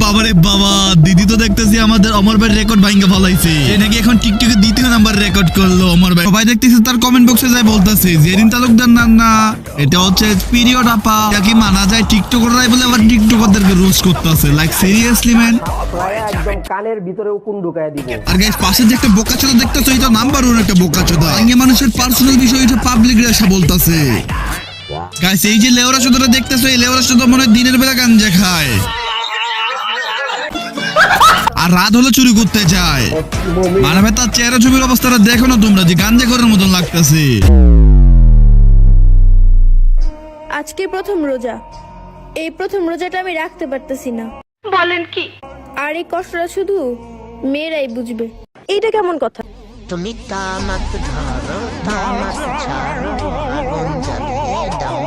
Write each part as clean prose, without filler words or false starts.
বাবারে বাবা, দিদি তো দেখতেছি আমাদের অমর ভাই রেকর্ড ভাঙ্গা ফলাইছে। সে নাকি এখন টিকটকে দ্বিতীয় নাম্বার রেকর্ড করলো অমর ভাই। সবাই দেখতেছে তার কমেন্ট বক্সে যায় বলতেছে জেরিন তালুকদার না এটা হচ্ছে পিরিয়ড আপা। কি মানা যায় টিকটকাররাই বলে আবার টিকটকারদেরকে রোস্ট করতেছে। লাইক সিরিয়াসলি ম্যান, একদম কানের ভিতরে উকুন ঢুকায় দিব। আর গাইস পাশে যে একটা বোকাচোদা দেখতেছো, এটা নাম্বার 1 একটা বোকাচোদা। আইয়া মানুষের পার্সোনাল বিষয় এটা পাবলিক রেশা বলতাছে। গাইস এই যে লেওরা চোদাটা দেখতেছো, এই লেওরা চোদা মনে হয় দিনের বেলা গাঞ্জা খায় আর রাত হলে চুরি করতে যায়। মানে তার চেহারা ছবির অবস্থাটা দেখো না তোমরা, যে গাঞ্জা করার মতন লাগতেছে। আজকে প্রথম রোজা, এই প্রথম রোজাটা আমি রাখতে পারতেছি না। বলেন কি? আর এই কষ্টটা শুধু মেয়েরাই বুঝবে। এইটা কেমন কথা? তুমি তামাক ধরো তামাক ছাড়ো আগুন জ্বালিয়ে দাও।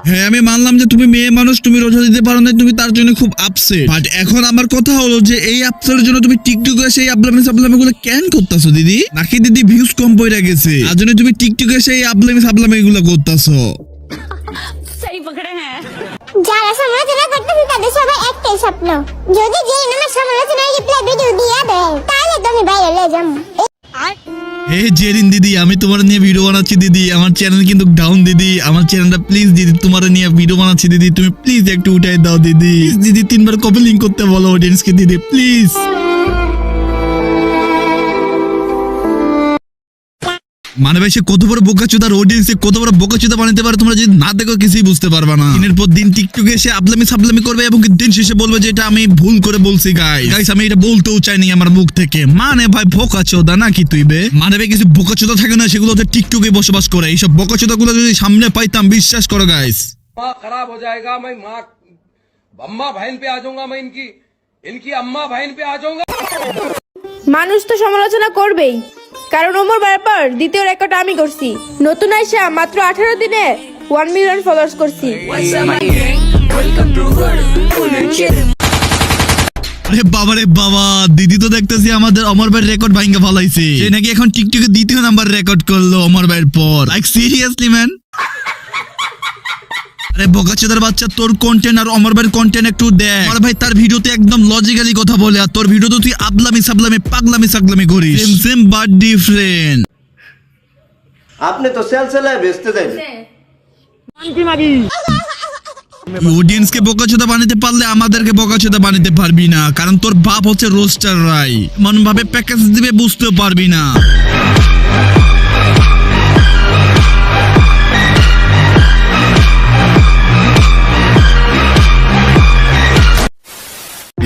হ্যাঁ আমি মানলাম যে তুমি মেয়ে মানুষ, তুমি রোজা দিতে পারো না, তুমি তার জন্য খুব আপসেট। বাট এখন আমার কথা হলো যে এই আপসেটের জন্য তুমি টিকটকে সেই আবলামি সাবলামি গুলো কেন করতেছো দিদি? নাকি দিদি ভিউজ কম পড়ে গেছে আর জন্য তুমি টিকটকে সেই আবলামি সাবলামি গুলো করতেছো? সহি পকড়ে হ্যাঁ। যারা সমালোচনা করতেছে তাদের সবাই একটাই স্বপ্ন, যদি যেই নামে সমালোচনার রিপ্লাই ভিডিও দিয়ে দেয় তাহলে তুমি বাইরে হয়ে যাও। হে জেরিন দিদি, আমি তোমার নিয়ে ভিডিও বানাচ্ছি দিদি, আমার চ্যানেল কিন্তু ডাউন দিদি, আমার চ্যানেলটা প্লিজ দিদি তোমার নিয়ে ভিডিও বানাচ্ছি দিদি, তুমি প্লিজ একটু উঠাই দাও দিদি। দিদি 3 বার কপি লিংক করতে বলো অডিয়েন্সকে দিদি প্লিজ। মানে ভাই সে কত বড় বোকাচোদার অডিয়েন্সে কত বড় বোকাচোদা বানাতে পারে তোমরা যদি না দেখো কিছুই বুঝতে পারবা না। দিনের পর দিন টিকটকে এসে আবলামি সাবলামি করবে এবং দিন শেষে বলবে যে এটা আমি ভুল করে বলছি। গাইস আমি এটা বলতেও চাইনি আমার মুখ থেকে। মানে ভাই বোকাচোদা নাকি তুই বে? মানে ভাই কিছু বোকাচোদা থাকে না, সেগুলো তো টিকটকে বসবাস করে। এইসব বোকাচোদা গুলো যদি সামনে পাইতাম, বিশ্বাস করো গাইস खराब हो जाएगा। मैं माँ अम्मा बहन पे आ जाऊंगा, मैं इनकी अम्मा बहन पे आ जाऊंगा। মানুষ তো সমালোচনা করবেই, কারণ ওমর ব্যাপার দ্বিতীয় রেকর্ড আমি করছি। নতুন আইসা মাত্র 18 দিনে 1 মিলিয়ন ফলোয়ার্স করছি। আরে বাবারে বাবা, দিদি তো দেখতেছি আমাদের অমর ভাইয়ের রেকর্ড ভাঙ্গা ফলাইছে। সে নাকি এখন টিকটকে দ্বিতীয় নাম্বার রেকর্ড করলো অমর ভাইয়ের পর। লাইক সিরিয়াসলি ম্যান, আরে বোকাচোদার বাচ্চা, তোর কন্টেন্ট আর অমর ভাইয়ের কন্টেন্ট একটু দেখ। অমর ভাই তার ভিডিওতে একদম লজিক্যালি কথা বলে, আর তোর ভিডিওতে তুই আবলামি সাবলামি পাগলামি সাগলামি করিস। Same but different. আপনি তো সেলসেলায় বেচতে যাবেন। অডিয়েন্সকে বোকাচোদা বানাতে পারলে আমাদেরকে বোকাচোদা বানাতে পারবি না, কারণ তোর বাপ হচ্ছে রোস্টার রাই। মন ভাবে প্যাকেজ দিবে বুঝতেও পারবি না।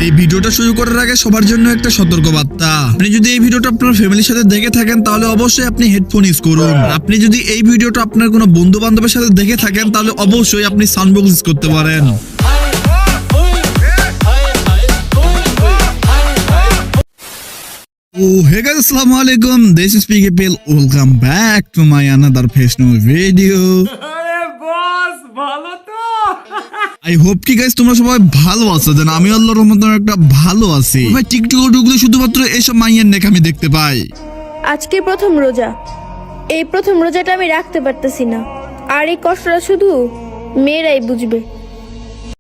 এই ভিডিওটা শুরু করার আগে সবার জন্য একটা সতর্কবার্তা। আপনি যদি এই ভিডিওটা আপনার ফ্যামিলির সাথে দেখে থাকেন তাহলে অবশ্যই আপনি হেডফোন ইউজ করুন। আপনি যদি এই ভিডিওটা আপনার কোনো বন্ধু বান্ধবের সাথে দেখে থাকেন তাহলে অবশ্যই আপনি সাউন্ড বক্স ইউজ করতে পারেন। Oh hey guys, assalamu alaikum, this is PKPL, welcome back to my another professional video. I hope কি গাইস তোমরা সবাই ভালো আছো। যেন আমি আল্লাহর রহমতে একটা ভালো আছি। ভাই টিকটক ঢুকলে শুধুমাত্র এসব মাইয়ার নেক আমি দেখতে পাই। আজকে প্রথম রোজা, এই প্রথম রোজাটা আমি রাখতে পারতেছি না। আর এই কষ্টটা শুধু মেয়েরাই বুঝবে।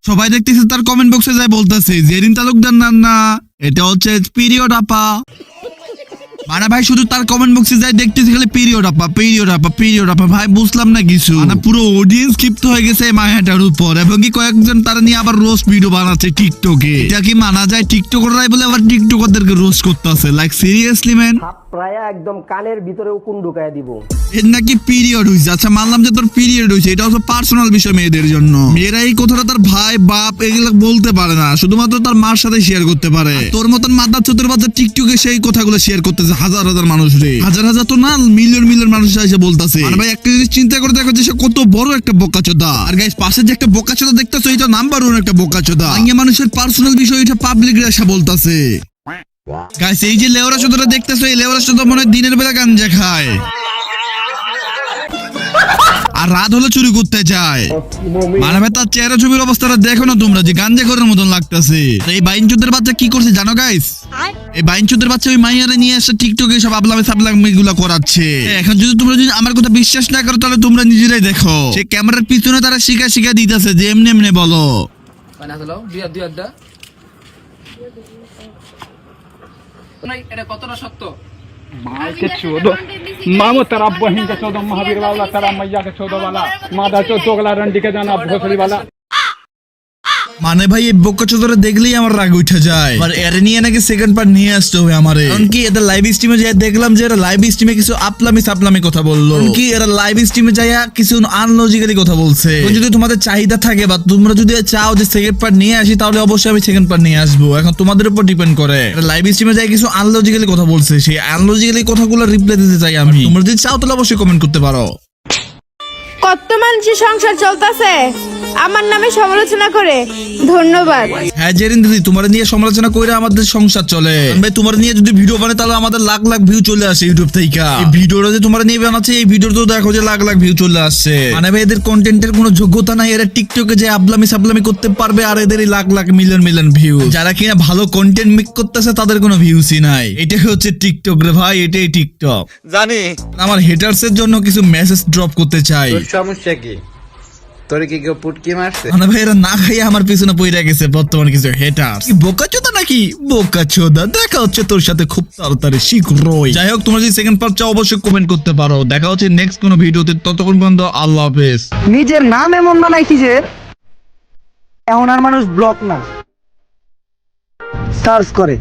সবাই দেখতেছে তার কমেন্ট বক্সে যায় বলতেছে জেরিন তালুকদার না এটা হচ্ছে পিরিয়ড আপা। মানে ভাই শুধু তার কমেন্ট বক্সে যাই দেখতেছি খালি পিরিয়ড আপা পিরিয়ড আপা পিরিয়ড আপা। ভাই বুঝলাম না কিছু। মানে পুরো অডিয়েন্স ক্ষিপ্ত হয়ে গেছে এই মায়াটার উপর, এবং কি কয়েকজন তারা নিয়ে আবার রোস্ট ভিডিও বানাচ্ছে টিকটকে। এটা কি মানা যায় টিকটকাররাই বলে আবার টিকটকারদেরকে রোস্ট করতেছে? লাইক সিরিয়াসলি ম্যান, প্রায় একদম কানের ভিতরে উকুন ঢুকায় দিব। এর নাকি পিরিয়ড হইছে। আচ্ছা মানলাম যে তোর পিরিয়ড হইছে, এটা হচ্ছে পার্সোনাল বিষয় মেয়েদের জন্য। মেয়েরা এই কথাটা তার ভাই বাপ এগুলো বলতে পারে না, শুধুমাত্র তার মার সাথে শেয়ার করতে পারে। তোর মতন মাদার চোদের বাচ্চা টিকটকে সেই কথাগুলো শেয়ার করতেছে হাজার হাজার মানুষ রে, হাজার হাজার তো না মিলিয়ন মিলিয়ন মানুষ এসে বলতেছে। আর ভাই একটা জিনিস চিন্তা করে দেখো যে সে কত বড় একটা বোকাচোদা। আর গাইস পাশে যে একটা বোকাচোদা দেখতেছো, এটা নাম্বার 1 একটা বোকাচোদা। আইয়া মানুষের পার্সোনাল বিষয় এটা পাবলিক রেশা বলতাছে। গাইস এই যে লেওরা চোদাটা দেখতেছো, এই লেওরা চোদা মনে হয় দিনের বেলা গাঞ্জা খায় আর রাত হলে চুরি করতে যায়। মানে ভাই তার চেহারা ছবির অবস্থাটা দেখো না তোমরা, যে গাঞ্জা করার মতন লাগতেছে। এই বাইনচোদের বাচ্চা কি করছে জানো গাইস? এই বাইনচোদের বাচ্চা ওই মাইয়ারে নিয়ে এসে টিকটকে সব আবলামি সাবলামি গুলা করাচ্ছে। এখন তোমরা যদি আমার কথা বিশ্বাস না করো তাহলে তোমরা নিজেরাই দেখো। সে ক্যামেরার পিছনে তারা শিখা দিতেছে যে এমনি এমনি বলো। এটা কতটা সত্য? माँ के चौदह मामो तेरा बहन के 14 महावीर वाला तेरा मैया के 14 वाला मादा चौगला रंडी के जाना भोसड़ी वाला। মানে ভাই এই বোকা চোদরা দেখলেই আমার রাগ উঠে যায়। আর এর নিয়ে নাকি সেকেন্ড পার্ট নিয়ে আসতে হবে আমারে। কারণ কি এদের লাইভ স্ট্রিমে যাই দেখলাম যে এরা লাইভ স্ট্রিমে কিছু আপলামি কথা বললো। কারণ কি এরা লাইভ স্ট্রিমে যাইয়া কিছু আনলজিক্যালি কথা বলছে। এখন যদি তোমাদের চাহিদা থাকে বা তোমরা যদি চাও যে সেকেন্ড পার্ট নিয়ে আসি তাহলে অবশ্যই আমি সেকেন্ড পার্ট নিয়ে আসবো। এখন তোমাদের উপর ডিপেন্ড করে। এরা লাইভ স্ট্রিমে যাই কিছু আনলজিক্যালি কথা বলছে, সেই আনলজিক্যালি কথাগুলো রিপ্লাই দিতে চাই আমি। তোমরা যদি চাও তাহলে অবশ্যই কমেন্ট করতে পারো। কত মানুষের সংসার চলতেছে আমার নামে সমালোচনা করে, ধন্যবাদ। হ্যাঁ জেরিন দিদি, তোমার নিয়ে সমালোচনা করে আমাদের সংসার চলে। ভাই তোমার নিয়ে যদি ভিডিও বানাই তাহলে আমাদের লাখ লাখ ভিউ চলে আসে ইউটিউব থেকে। এই ভিডিওটা যে তোমার নিয়ে বানাচ্ছে এই ভিডিওটা দেখো যে লাখ লাখ ভিউ চলে আসছে। মানে ভাই এদের কন্টেন্টের কোনো যোগ্যতা নাই, এরা টিকটকে যে সাবলামি করতে পারবে আর এদের লাখ লাখ মিলিয়ন ভিউ। যারা কিনা ভালো কন্টেন্ট মেক করতেছে তাদের কোনো ভিউসই নাই। এটাই হচ্ছে টিকটক রে ভাই, এটাই টিকটক। জানি আমার হেটার্স এর জন্য কিছু মেসেজ ড্রপ করতে চাই। সমস্যা কি? তোর কি কেউ পুটকি মারছে? মানে ভাই এরা না খাইয়ে আমার পিছনে পড়ে গেছে বর্তমানে কিছু হেটার। বোকাচোদা নাকি? বোকাচোদা। দেখা হচ্ছে তোর সাথে খুব তাড়াতাড়ি শীঘ্রই। যাই হোক, তোমরা যদি সেকেন্ড পার্ট চাও অবশ্যই কমেন্ট করতে পারো। দেখা হচ্ছে নেক্সট কোনো ভিডিওতে, ততক্ষণ পর্যন্ত আল্লাহ হাফেজ। নিজের নাম এমন বানাইছি যে এখন আর মানুষ ব্লক না সার্চ করে।